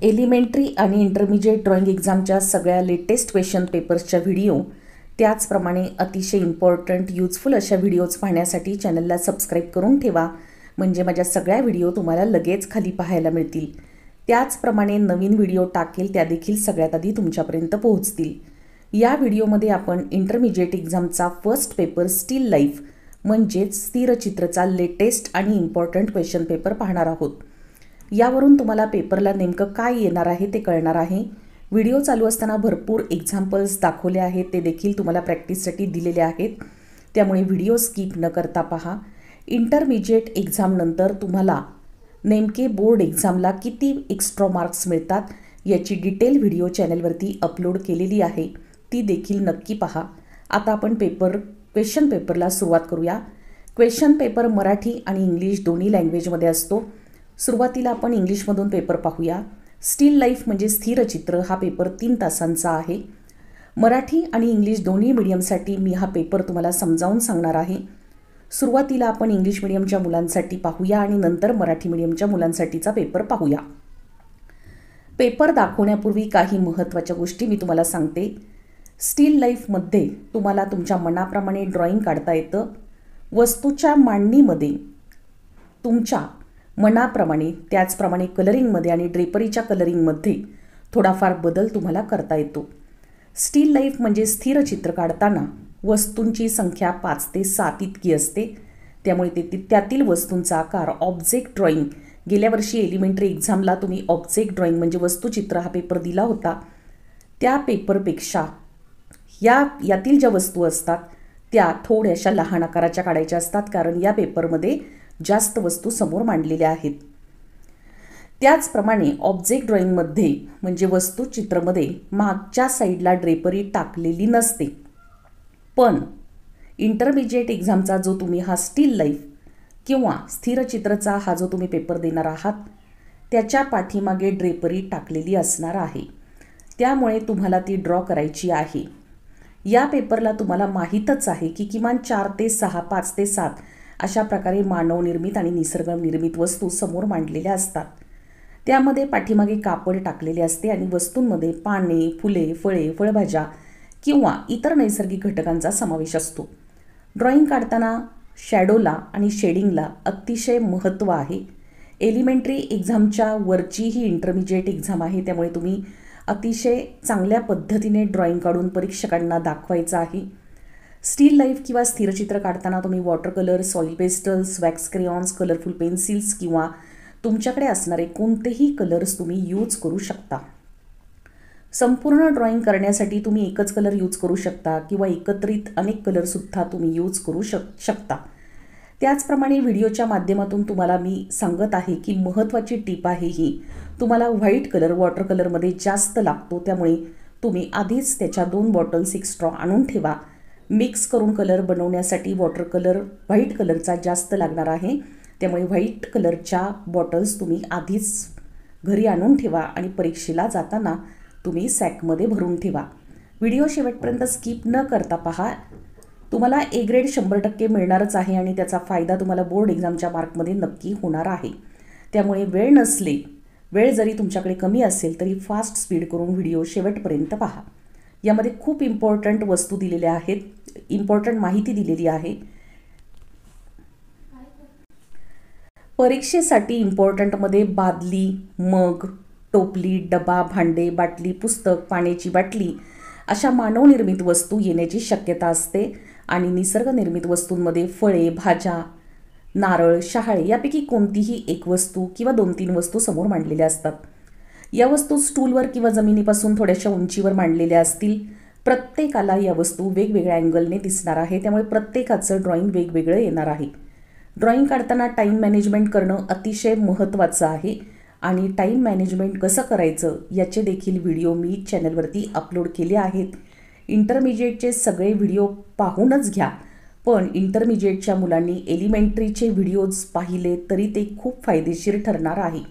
Elementary आणि intermediate drawing एक्झामच्या सगळ्या latest question पेपर्सच्या video, त्याचप्रमाणे अतिशय इम्पॉर्टंट यूजफुल अशा व्हिडिओज पाहण्यासाठी चॅनलला सबस्क्राईब करून ठेवा, म्हणजे माझ्या सगळ्या व्हिडिओ तुम्हाला लगेच खाली पाहायला मिळतील। त्याचप्रमाणे नवीन व्हिडिओ टाकेल त्या देखील सगळ्यात आधी तुमच्यापर्यंत पोहोचतील। या व्हिडिओमध्ये आपण इंटरमिजिएट एक्झामचा फर्स्ट पेपर स्टील लाईफ म्हणजेच स्थिरचित्रचा लेटेस्ट आणि इम्पॉर्टंट क्वेश्चन पेपर पाहणार आहोत। यावरून तुम्हाला पेपरला नेमकं काय येणार आहे ते कळणार आहे। व्हिडिओ चालू असताना भरपूर एक्झाम्पल्स दाखवले आहेत, ते देखील तुम्हाला प्रॅक्टिससाठी दिलेले आहेत, त्यामुळे व्हिडिओ स्किप न करता पहा। इंटरमिजिएट एक्झामनंतर तुम्हाला नेमके बोर्ड एक्झामला किती एक्स्ट्रा मार्क्स मिळतात याची डिटेल व्हिडिओ चॅनलवरती अपलोड केलेली आहे, ती देखील नक्की पहा। आता आपण क्वेश्चन पेपरला सुरुवात करूया। क्वेश्चन पेपर मराठी आणि इंग्लिश दोन्ही लँग्वेजमध्ये असतो। सुरुवातीला आपण इंग्लिशमधून पेपर पाहूया। स्टील लाईफ म्हणजे स्थिरचित्र हा पेपर 3 तासांचा आहे। मराठी आणि इंग्लिश दोन्ही मीडियमसाठी मी हा पेपर तुम्हाला समजावून सांगणार आहे। सुरुवातीला आपण इंग्लिश मीडियमच्या मुलांसाठी पाहूया आणि नंतर मराठी मीडियमच्या मुलांसाठीचा पेपर पाहूया। पेपर दाखवण्यापूर्वी काही महत्त्वाच्या गोष्टी मी तुम्हाला सांगते। स्टील लाईफमध्ये तुम्हाला तुमच्या मनाप्रमाणे ड्रॉइंग काढता येतं। वस्तूच्या मांडणीमध्ये तुमच्या मनाप्रमाणे, त्याचप्रमाणे कलरिंगमध्ये आणि ड्रेपरीच्या कलरिंगमध्ये थोडाफार बदल तुम्हाला करता येतो। स्टील लाईफ म्हणजे स्थिर चित्र काढताना वस्तूंची संख्या 5 ते 7 इतकी असते, त्यामुळे त्यातील वस्तूंचा आकार ऑब्जेक्ट ड्रॉइंग, गेल्या वर्षी एलिमेंटरी एक्झामला तुम्ही ऑब्जेक्ट ड्रॉइंग म्हणजे वस्तुचित्र हा पेपर दिला होता, त्या पेपरपेक्षा यातील ज्या वस्तू असतात त्या थोड्याशा लहान आकाराच्या काढायच्या असतात, कारण या पेपरमध्ये जास्त वस्तू समोर मांडलेल्या आहेत। त्याचप्रमाणे ऑब्जेक्ट ड्रॉइंगमध्ये म्हणजे वस्तुचित्रमध्ये मागच्या साईडला ड्रेपरी टाकलेली नसते, पण इंटरमिजिएट एक्झामचा जो तुम्ही हा स्टील लाईफ किंवा स्थिरचित्रचा हा जो तुम्ही पेपर देणार आहात त्याच्या पाठीमागे ड्रेपरी टाकलेली असणार आहे, त्यामुळे तुम्हाला ती ड्रॉ करायची आहे। या पेपरला तुम्हाला माहीतच आहे की किमान 4 ते 6, 5 ते 7 अशा प्रकारे मानवनिर्मित आणि निसर्गनिर्मित वस्तू समोर मांडलेल्या असतात। त्यामध्ये पाठीमागे कापड टाकलेले असते आणि वस्तूंमध्ये पाने, फुले, फळे, फळभाज्या किंवा इतर नैसर्गिक घटकांचा समावेश असतो। ड्रॉइंग काढताना शॅडोला आणि शेडिंगला अतिशय महत्त्व आहे। एलिमेंटरी एक्झामच्या वरची ही इंटरमिजिएट एक्झाम आहे, त्यामुळे तुम्ही अतिशय चांगल्या पद्धतीने ड्रॉइंग काढून परीक्षकांना दाखवायचं आहे। स्टील लाईफ किंवा स्थिरचित्र काढताना तुम्ही water colour, soil pastels, wax crayons, colourful pencils किंवा तुमच्याकडे असणारे कोणतेही कलर्स तुम्ही यूज करू शकता। संपूर्ण ड्रॉइंग करण्यासाठी तुम्ही एकच कलर यूज करू शकता किंवा एकत्रित अनेक कलरसुद्धा तुम्ही यूज करू शकता। त्याचप्रमाणे व्हिडिओच्या माध्यमातून तुम्हाला मी सांगत आहे की महत्त्वाची टीप आहे ही, तुम्हाला व्हाईट कलर वॉटर कलरमध्ये जास्त लागतो, त्यामुळे तुम्ही आधीच त्याच्या 2 बॉटल्स एक्स्ट्रा आणून ठेवा। मिक्स करून कलर बनवण्यासाठी वॉटर कलर व्हाईट कलरचा जास्त लागणार आहे, त्यामुळे व्हाईट कलरच्या बॉटल्स तुम्ही आधीच घरी आणून ठेवा आणि परीक्षेला जाताना तुम्ही सॅकमध्ये भरून ठेवा। व्हिडिओ शेवटपर्यंत स्किप न करता पहा, तुम्हाला ए ग्रेड 100% मिळणारच आहे आणि त्याचा फायदा तुम्हाला बोर्ड एक्झामच्या मार्कमध्ये नक्की होणार आहे। त्यामुळे वेळ जरी तुमच्याकडे कमी असेल तरी फास्ट स्पीड करून व्हिडिओ शेवटपर्यंत पहा। यामध्ये खूप इम्पॉर्टंट वस्तू दिलेल्या आहेत, इम्पॉर्टंट माहिती दिलेली आहे। परीक्षेसाठी इम्पॉर्टंटमध्ये बादली, मग, टोपली, डबा, भांडे, बाटली, पुस्तक, पाण्याची बाटली अशा मानवनिर्मित वस्तू येण्याची शक्यता असते आणि निसर्गनिर्मित वस्तूंमध्ये फळे, भाज्या, नारळ, शहाळे यापैकी कोणतीही एक वस्तू किंवा 2-3 वस्तू समोर मांडलेल्या असतात। या वस्तू स्टूलवर किंवा जमिनीपासून थोड्याशा उंचीवर मांडलेल्या असतील। प्रत्येकाला या वस्तू वेगवेगळ्या अँगलने दिसणार आहे, त्यामुळे प्रत्येकाचं ड्रॉइंग वेगवेगळं येणार आहे। ड्रॉइंग काढताना टाईम मॅनेजमेंट करणं अतिशय महत्त्वाचं आहे आणि टाईम मॅनेजमेंट कसं करायचं याचे देखील व्हिडिओ मी चॅनलवरती अपलोड केले आहेत। इंटरमिजिएटचे सगळे व्हिडिओ पाहूनच घ्या, पण इंटरमिजिएटच्या मुलांनी एलिमेंटरीचे व्हिडिओज पाहिले तरी ते खूप फायदेशीर ठरणार आहे,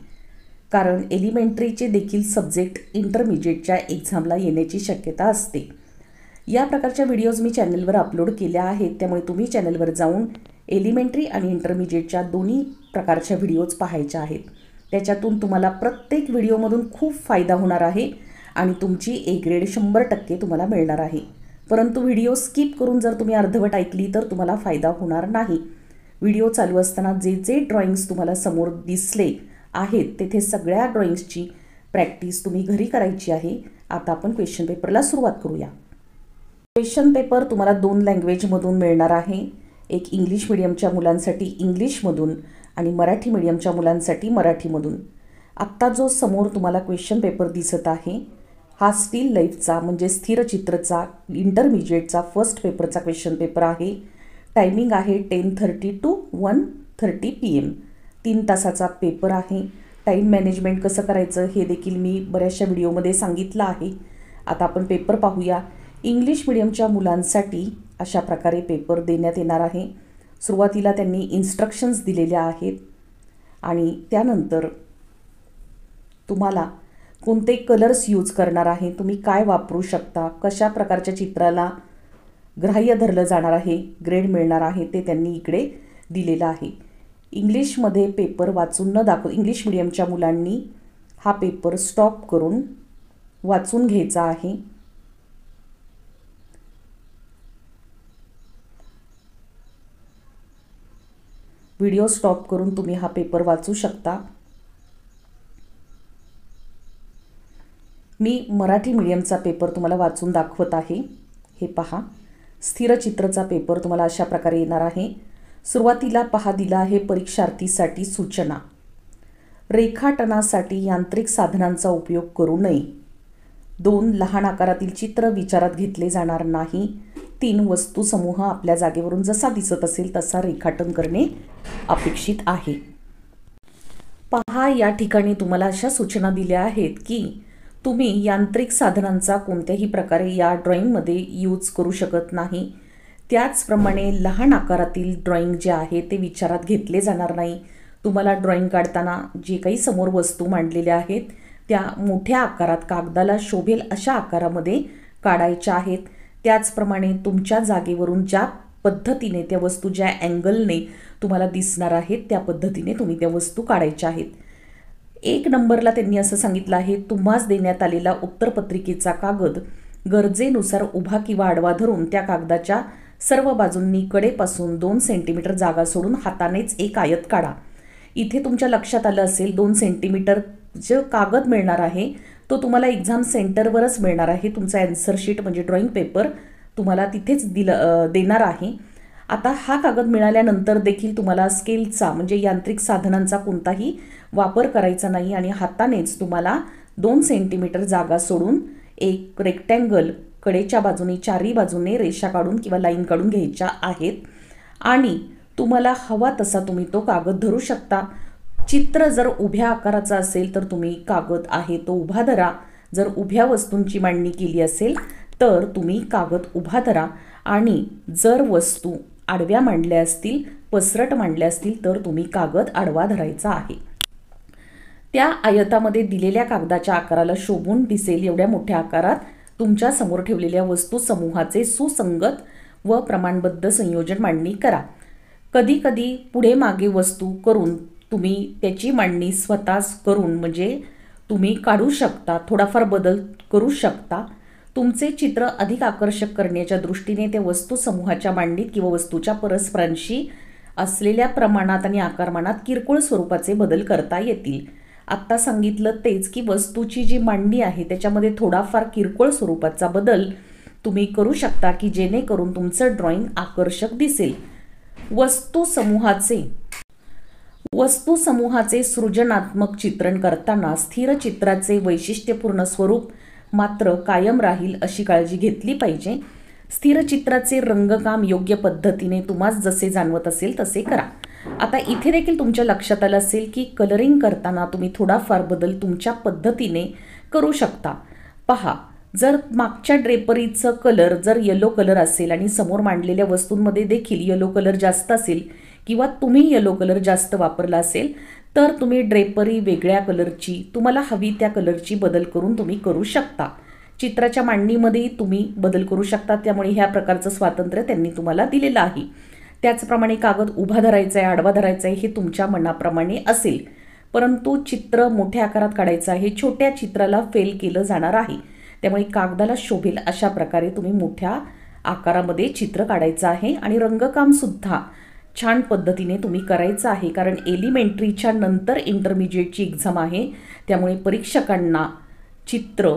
कारण एलिमेंटरीचे देखील सब्जेक्ट इंटरमिजिएटच्या एक्झामला येण्याची शक्यता असते। या प्रकारच्या व्हिडिओज मी चॅनलवर अपलोड केल्या आहेत, त्यामुळे तुम्ही चॅनलवर जाऊन एलिमेंटरी आणि इंटरमिजिएटच्या दोन्ही प्रकारच्या व्हिडिओज पाहायच्या आहेत। त्याच्यातून तुम्हाला प्रत्येक व्हिडिओमधून खूप फायदा होणार आहे आणि तुमची ए ग्रेड 100% तुम्हाला मिळणार आहे। परंतु व्हिडिओ स्किप करून जर तुम्ही अर्धवट ऐकली तर तुम्हाला फायदा होणार नाही। व्हिडिओ चालू असताना जे जे ड्रॉइंग्स तुम्हाला समोर दिसले आहेत तेथे सगळ्या ड्रॉइंग्सची प्रॅक्टिस तुम्ही घरी करायची आहे। आता आपण क्वेश्चन पेपरला सुरुवात करूया। क्वेश्चन पेपर तुम्हाला 2 लँग्वेजमधून मिळणार आहे, एक इंग्लिश मीडियमच्या मुलांसाठी इंग्लिशमधून आणि मराठी मीडियमच्या मुलांसाठी मराठीमधून। आत्ता जो समोर तुम्हाला क्वेश्चन पेपर दिसत आहे हा स्टील लाईफचा म्हणजे स्थिरचित्रचा इंटरमिजिएटचा फर्स्ट पेपरचा क्वेश्चन पेपर आहे। टायमिंग आहे 10:30 to 1:30 PM। 3 तासाचा पेपर आहे। टाईम मॅनेजमेंट कसं करायचं हे देखील मी बऱ्याचशा व्हिडिओमध्ये सांगितलं आहे। आता आपण पेपर पाहूया। इंग्लिश मीडियमच्या मुलांसाठी अशा प्रकारे पेपर देण्यात येणार आहे। सुरुवातीला त्यांनी इन्स्ट्रक्शन्स दिलेल्या आहेत आणि त्यानंतर तुम्हाला कोणते कलर्स यूज करणार आहे, तुम्ही काय वापरू शकता, कशा प्रकारच्या चित्राला ग्राह्य धरलं जाणार आहे, ग्रेड मिळणार आहे ते त्यांनी इकडे दिलेलं आहे। इंग्लिशमध्ये पेपर वाचून न दाखव इंग्लिश मीडियमच्या मुलांनी हा पेपर स्टॉप करून वाचून घ्यायचा आहे। व्हिडिओ स्टॉप करून तुम्ही हा पेपर वाचू शकता। मी मराठी मीडियमचा पेपर तुम्हाला वाचून दाखवत आहे। हे पहा, स्थिरचित्रचा पेपर तुम्हाला अशा प्रकारे येणार आहे। सुरुवातीला पहा दिला आहे परीक्षार्थीसाठी सूचना। रेखाटनासाठी यांत्रिक साधनांचा उपयोग करू नये। 2 लहान आकारातील चित्र विचारात घेतले जाणार नाही। 3 वस्तू समूह आपल्या जागेवरून जसा दिसत असेल तसा रेखाटन करणे अपेक्षित आहे। पहा, या ठिकाणी तुम्हाला अशा सूचना दिल्या आहेत की तुम्ही यांत्रिक साधनांचा कोणत्याही प्रकारे या ड्रॉइंगमध्ये यूज करू शकत नाही। त्याचप्रमाणे लहान आकारातील ड्रॉइंग जे आहे ते विचारात घेतले जाणार नाही। तुम्हाला ड्रॉइंग काढताना जे काही समोर वस्तू मांडलेल्या आहेत त्या मोठ्या आकारात कागदाला शोभेल अशा आकारामध्ये काढायच्या आहेत। त्याचप्रमाणे तुमच्या जागेवरून ज्या पद्धतीने त्या वस्तू ज्या अँगलने तुम्हाला दिसणार आहेत त्या पद्धतीने तुम्ही त्या वस्तू काढायच्या आहेत। 1 नंबरला त्यांनी असं सांगितलं आहे, तुम्हास देण्यात आलेला उत्तरपत्रिकेचा कागद गरजेनुसार उभा किंवा आडवा धरून त्या कागदाच्या सर्व बाजूंनी कडेपासून 2 सेंटीमीटर जागा सोडून हातानेच एक आयत काढा। इथे तुमच्या लक्षात आलं असेल 2 सेंटीमीटर जो कागद मिळणार आहे तो तुम्हाला एक्झाम सेंटरवरच मिळणार आहे। तुमचा आन्सर शीट म्हणजे ड्रॉइंग पेपर तुम्हाला तिथेच देणार आहे। आता हा कागद मिळाल्यानंतर देखील तुम्हाला स्केलचा म्हणजे यांत्रिक साधनांचा कोणताही वापर करायचा नाही आणि हातानेच तुम्हाला 2 सेंटीमीटर जागा सोडून एक रेक्टँगल कडेच्या बाजूने चारही बाजूने रेषा काढून किंवा लाईन काढून घ्यायच्या आहेत आणि तुम्हाला हवा तसा तुम्ही तो कागद धरू शकता। चित्र जर उभ्या आकाराचा असेल तर तुम्ही कागद आहे तो उभा धरा, जर उभ्या वस्तूंची मांडणी केली असेल तर तुम्ही कागद उभा धरा आणि जर वस्तू आडव्या मांडल्या असतील पसरट मांडल्या असतील तर तुम्ही कागद आडवा धरायचा आहे। त्या आयतामध्ये दिलेल्या कागदाच्या आकाराला शोभून दिसेल एवढ्या मोठ्या आकारात तुमच्या समोर ठेवलेल्या वस्तू समूहाचे सुसंगत व प्रमाणबद्ध संयोजन मांडणी करा। कधी कधी पुढे मागे वस्तू करून तुम्ही त्याची मांडणी स्वतःच करून म्हणजे तुम्ही काढू शकता, थोडाफार बदल करू शकता। तुमचे चित्र अधिक आकर्षक करण्याच्या दृष्टीने त्या वस्तू समूहाच्या मांडणीत किंवा वस्तूच्या परस्परांशी असलेल्या प्रमाणात आणि आकारमानात किरकोळ स्वरूपाचे बदल करता येतील। आत्ता सांगितलं तेच की वस्तूची जी मांडणी आहे त्याच्यामध्ये थोडाफार किरकोळ स्वरूपाचा बदल तुम्ही करू शकता की जेणेकरून तुमचं ड्रॉइंग आकर्षक दिसेल। वस्तू समूहाचे सृजनात्मक चित्रण करताना स्थिर चित्राचे वैशिष्ट्यपूर्ण स्वरूप मात्र कायम राहील अशी काळजी घेतली पाहिजे। स्थिर चित्राचे रंगकाम योग्य पद्धतीने तुम्हाला जसे जाणवत असेल तसे करा। आता इथे देखील तुमच्या लक्षात आलं असेल की कलरिंग करताना तुम्ही थोडाफार बदल तुमच्या पद्धतीने करू शकता। पहा, जर मागच्या ड्रेपरीचं कलर जर येलो कलर असेल आणि समोर मांडलेल्या वस्तूंमध्ये देखील येलो कलर जास्त असेल किंवा तुम्ही येलो कलर जास्त वापरला असेल तर तुम्ही ड्रेपरी वेगळ्या कलरची तुम्हाला हवी त्या कलरची बदल करून तुम्ही करू शकता। चित्राच्या मांडणीमध्ये तुम्ही बदल करू शकता, त्यामुळे ह्या प्रकारचं स्वातंत्र्य त्यांनी तुम्हाला दिलेलं आहे। त्याचप्रमाणे कागद उभा धरायचा आहे आडवा धरायचा आहे हे तुमच्या मनाप्रमाणे असेल, परंतु चित्र मोठ्या आकारात काढायचं आहे, छोट्या चित्राला फेल केलं जाणार आहे. त्यामुळे कागदाला शोभेल अशा प्रकारे तुम्ही मोठ्या आकारामध्ये चित्र काढायचं आहे आणि रंगकामसुद्धा छान पद्धतीने तुम्ही करायचं आहे, कारण एलिमेंटरीच्या नंतर इंटरमिजिएटची एक्झाम आहे. त्यामुळे परीक्षकांना चित्र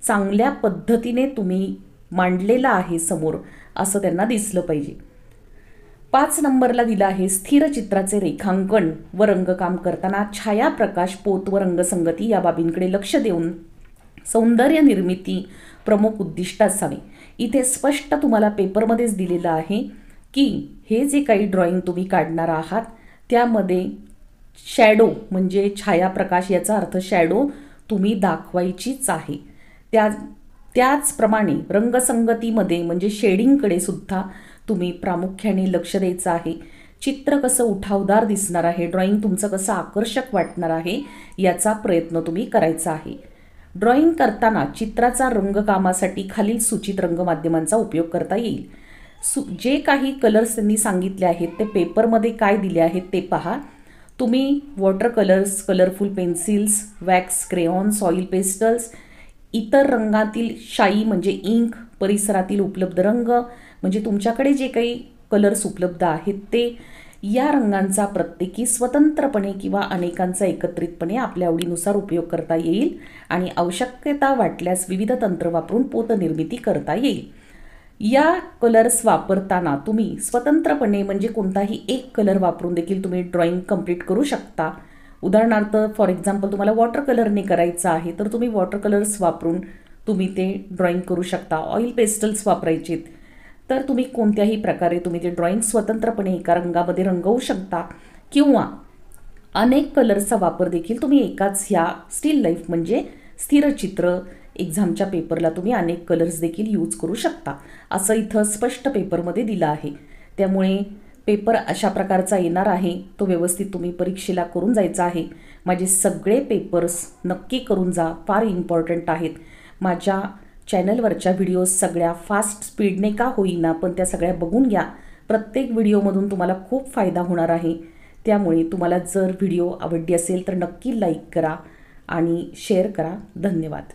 चांगल्या पद्धतीने तुम्ही मांडलेलं आहे समोर असं त्यांना दिसलं पाहिजे. 5 नंबरला दिलं आहे स्थिर चित्राचे रेखांकन व रंगकाम करताना छायाप्रकाश, पोत व रंगसंगती या बाबींकडे लक्ष देऊन सौंदर्य निर्मिती प्रमुख उद्दिष्ट असावे. इथे स्पष्ट तुम्हाला पेपरमध्येच दिलेलं आहे की हे जे काही ड्रॉइंग तुम्ही काढणार आहात त्यामध्ये शॅडो म्हणजे छायाप्रकाश, याचा अर्थ शॅडो तुम्ही दाखवायचीच आहे. त्याचप्रमाणे रंगसंगतीमध्ये म्हणजे शेडिंगकडे सुद्धा तुम्ही प्रामुख्याने लक्ष द्यायचं आहे. चित्र कसं उठावदार दिसणार आहे, ड्रॉइंग तुमचं कसं आकर्षक वाटणार आहे याचा प्रयत्न तुम्ही करायचा आहे. ड्रॉइंग करताना चित्राचा रंगकामासाठी खालील सूचित रंगमाध्यमांचा उपयोग करता येईल. जे काही कलर्स त्यांनी सांगितले आहेत ते पेपरमध्ये काय दिले आहेत ते पहा. तुम्ही water colours, colourful pencils, wax, crayons, oil pastels, इतर रंगातील शाई म्हणजे इंक, परिसरातील उपलब्ध रंग म्हणजे तुमच्याकडे जे काही कलर्स उपलब्ध आहेत ते या रंगांचा प्रत्येकी स्वतंत्रपणे किंवा अनेकांचा एकत्रितपणे आपल्या आवडीनुसार उपयोग करता येईल आणि आवश्यकता वाटल्यास विविध तंत्र वापरून पोतनिर्मिती करता येईल. या कलर्स वापरताना तुम्ही स्वतंत्रपणे म्हणजे कोणताही एक कलर वापरून देखील तुम्ही ड्रॉइंग कंप्लीट करू शकता. उदाहरणार्थ फॉर एक्झाम्पल तुम्हाला वॉटर कलरने करायचं आहे तर तुम्ही वॉटर कलर्स वापरून तुम्ही ते ड्रॉइंग करू शकता. ऑइल पेस्टल्स वापरायचेत तर तुम्ही कोणत्याही प्रकारे तुम्ही ते ड्रॉइंग स्वतंत्रपणे एका रंगामध्ये रंगवू शकता किंवा अनेक कलर्सचा वापर देखील तुम्ही एकाच ह्या स्टील लाईफ म्हणजे स्थिर चित्र एक्झामच्या पेपरला तुम्ही अनेक कलर्स देखील यूज करू शकता असं इथं स्पष्ट पेपरमध्ये दिलं आहे. त्यामुळे पेपर अशा प्रकारचा येणार आहे, तो व्यवस्थित तुम्ही परीक्षेला करून जायचा आहे. माझे सगळे पेपर्स नक्की करून जा, फार इम्पॉर्टंट आहेत. माझ्या चॅनलवरच्या व्हिडिओज सगळ्या फास्ट स्पीडने का होईना पण त्या सगळ्या बघून घ्या. प्रत्येक व्हिडिओमधून तुम्हाला खूप फायदा होणार आहे. त्यामुळे तुम्हाला जर व्हिडिओ आवडली असेल तर नक्की लाईक करा आणि शेअर करा. धन्यवाद.